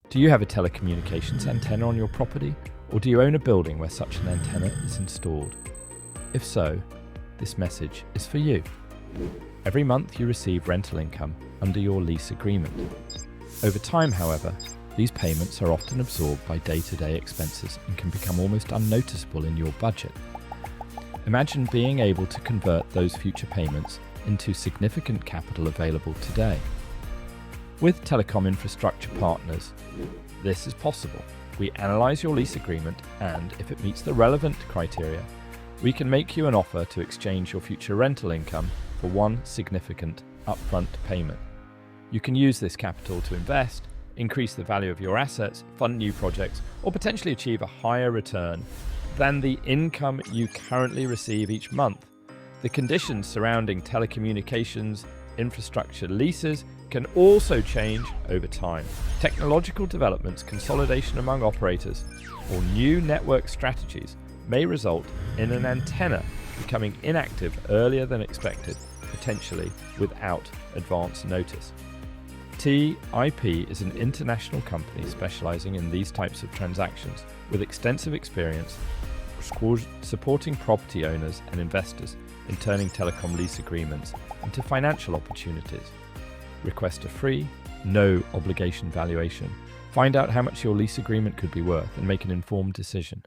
Do you have a telecommunications antenna on your property, or do you own a building where such an antenna is installed? If so, this message is for you. Every month you receive rental income under your lease agreement. Over time, however, these payments are often absorbed by day-to-day expenses and can become almost unnoticeable in your budget. Imagine being able to convert those future payments into significant capital available today. With Telecom Infrastructure Partners, this is possible. We analyse your lease agreement and, if it meets the relevant criteria, we can make you an offer to exchange your future rental income for one significant upfront payment. You can use this capital to invest, increase the value of your assets, fund new projects, or potentially achieve a higher return than the income you currently receive each month. The conditions surrounding telecommunications infrastructure leases can also change over time. Technological developments, consolidation among operators, or new network strategies may result in an antenna becoming inactive earlier than expected, potentially without advance notice. TIP is an international company specializing in these types of transactions with extensive experience supporting property owners and investors in turning telecom lease agreements into financial opportunities. Request a free, no obligation valuation. Find out how much your lease agreement could be worth and make an informed decision.